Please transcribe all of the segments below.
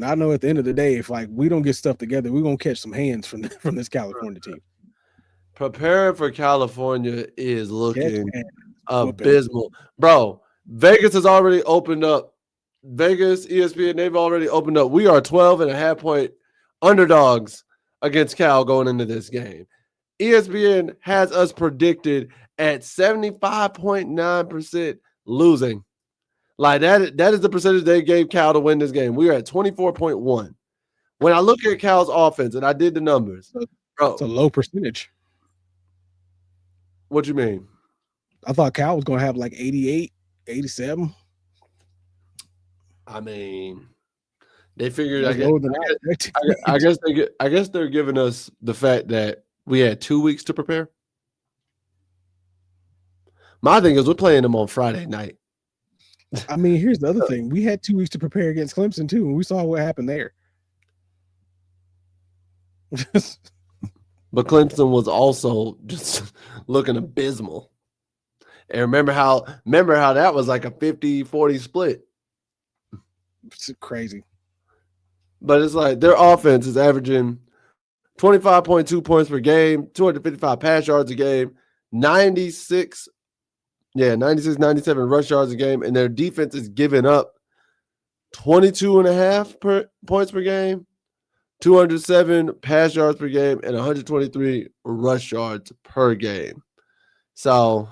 And I know at the end of the day, if like we don't get stuff together, we're gonna catch some hands from from this California team. Preparing for California is Catch looking hands, whooping. abysmal. Bro, Vegas has already opened up. Vegas, ESPN, they've already opened up. We are 12.5-point underdogs against Cal going into this game. ESPN has us predicted at 75.9% losing. Like that is the percentage they gave Cal to win this game. We are at 24.1. When I look at Cal's offense, and I did the numbers, bro. It's a low percentage. What you mean? I thought Cal was gonna have like 88, 87. I mean, they figured. That's lower than I expected. I guess they're giving us the fact that we had 2 weeks to prepare. My thing is, we're playing them on Friday night. I mean, here's the other thing: we had 2 weeks to prepare against Clemson too, and we saw what happened there. But Clemson was also just looking abysmal. And remember how that was like a 50-40 split. It's crazy. But it's like their offense is averaging 25.2 points per game, 255 pass yards a game, 96, 97 rush yards a game, and their defense is giving up 22.5 points per game, 207 pass yards per game, and 123 rush yards per game. So,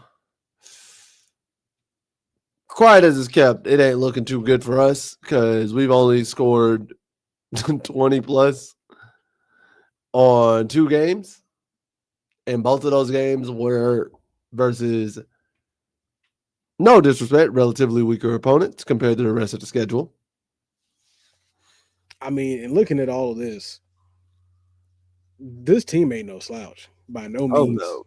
quiet as it's kept, it ain't looking too good for us because we've only scored 20 plus on 2 games. And both of those games were versus, no disrespect, relatively weaker opponents compared to the rest of the schedule. I mean, and looking at all of this team ain't no slouch by no means. Oh,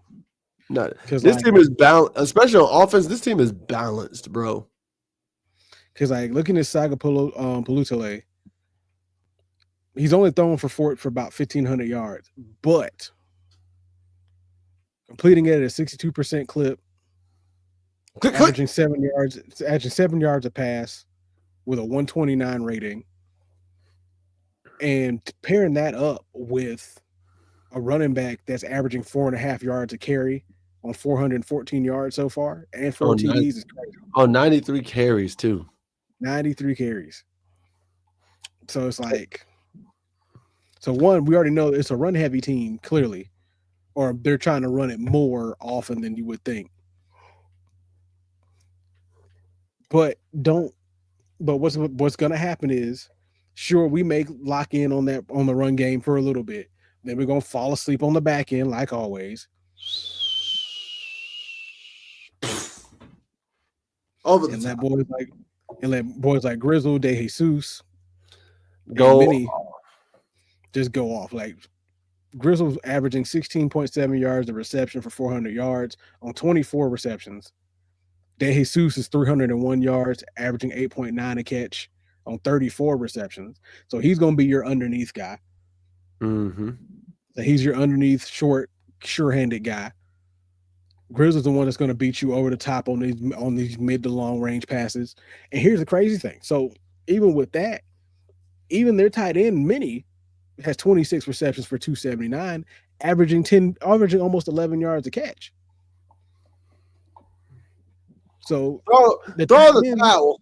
no. This team is balanced, especially on offense. This team is balanced, bro. Because like looking at Saga Palutale, he's only thrown for about 1,500 yards, but completing it at a 62% clip, averaging 7 yards a pass with a 129 rating, and pairing that up with a running back that's averaging 4.5 yards a carry on 414 yards so far, and 4 TDs is crazy. 93 carries too. 93 carries. So it's like, so one, we already know it's a run heavy team, clearly, or they're trying to run it more often than you would think. But what's going to happen is, sure, we may lock in on the run game for a little bit. Then we're going to fall asleep on the back end, like always. Over the and top. let boys like Grizzle, De Jesus, go just go off. Like Grizzle's averaging 16.7 yards of reception for 400 yards on 24 receptions. De Jesus is 301 yards, averaging 8.9 a catch on 34 receptions. So he's going to be your underneath guy. Mm-hmm. So he's your underneath, short, sure-handed guy. Grizzle's the one that's going to beat you over the top on these mid to long range passes. And here's the crazy thing. So even with that, even their tight end Mini has 26 receptions for 279, averaging almost 11 yards a catch. So throw the towel.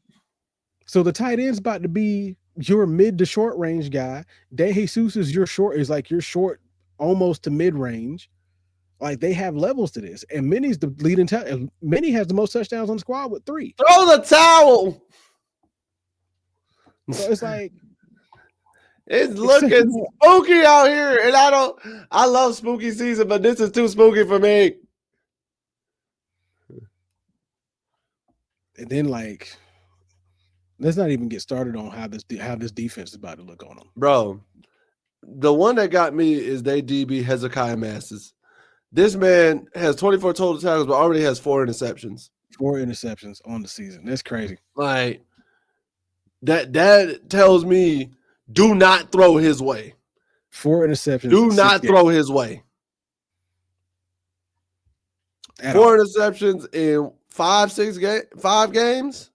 So the tight end's about to be your mid to short range guy. De Jesus is your short almost to mid range. Like they have levels to this, and Minnie's the leading. Minnie has the most touchdowns on the squad with 3. Throw the towel. So it's like it's looking spooky out here, and I love spooky season, but this is too spooky for me. And then like, let's not even get started on how this defense is about to look on them, bro. The one that got me is they DB Hezekiah Masses. This man has 24 total tackles, but already has 4 interceptions. 4 interceptions on the season. That's crazy. Like that tells me do not throw his way. 4 interceptions. Do not throw his way. 4 interceptions in 5 games.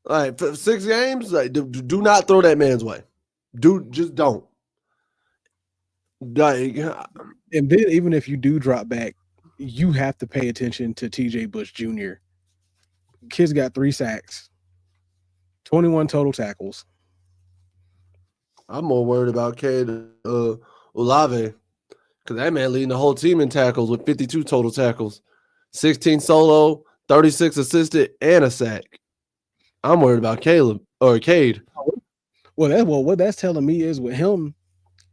Like for 6 games, like do not throw that man's way. Just don't. Like And then even if you do drop back, you have to pay attention to TJ Bush Jr. Kid's got 3 sacks, 21 total tackles. I'm more worried about Cade Olave because that man leading the whole team in tackles with 52 total tackles, 16 solo, 36 assisted, and a sack. I'm worried about Caleb or Cade. Well, what that's telling me is with him,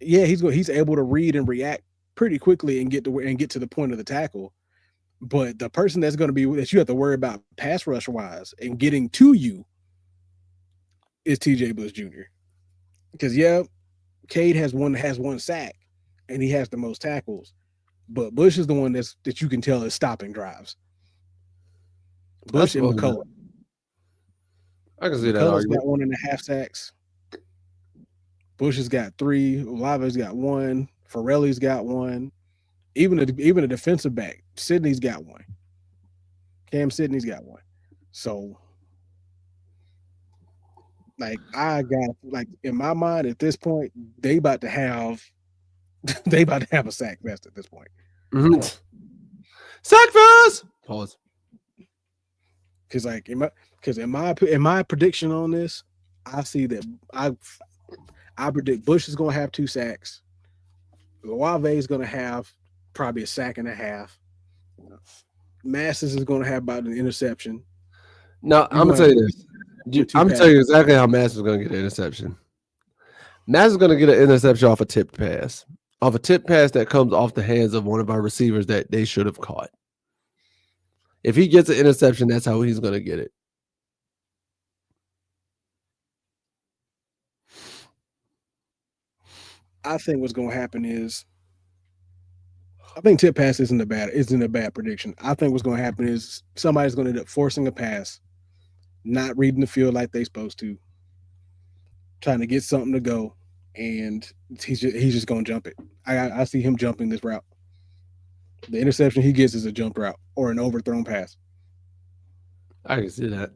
yeah, he's able to read and react pretty quickly and get to the point of the tackle. But the person that's going to be that you have to worry about pass rush wise and getting to you is TJ Bush Jr. Because yeah, Cade has one sack and he has the most tackles, but Bush is the one that you can tell is stopping drives. I Bush and suppose McCullough. I can see that McCullough's argument. got 1.5 sacks. Bush has got 3. Olave's got 1. Farrelly's got 1. Even a defensive back, Sydney's got 1. Cam Sydney's got 1. So, like, I got like in my mind at this point, they about to have they about to have a sack fest at this point. Mm-hmm. Sack fest. Pause. Because like in my prediction on this, I see that I predict Bush is going to have 2 sacks. Olave is going to have probably a sack and a half. Masses is going to have about an interception. No, You're I'm gonna going to tell have you this. with two I'm gonna tell passes. you exactly how Mass is gonna get an interception. Mass is gonna get an interception off a tipped pass, off a tipped pass that comes off the hands of one of our receivers that they should have caught. If he gets an interception, that's how he's gonna get it. I think what's going to happen is I think tip pass isn't a bad prediction. I think what's going to happen is somebody's going to end up forcing a pass, not reading the field like they're supposed to, trying to get something to go, and he's just going to jump it. I see him jumping this route. The interception he gets is a jump route or an overthrown pass. I can see that.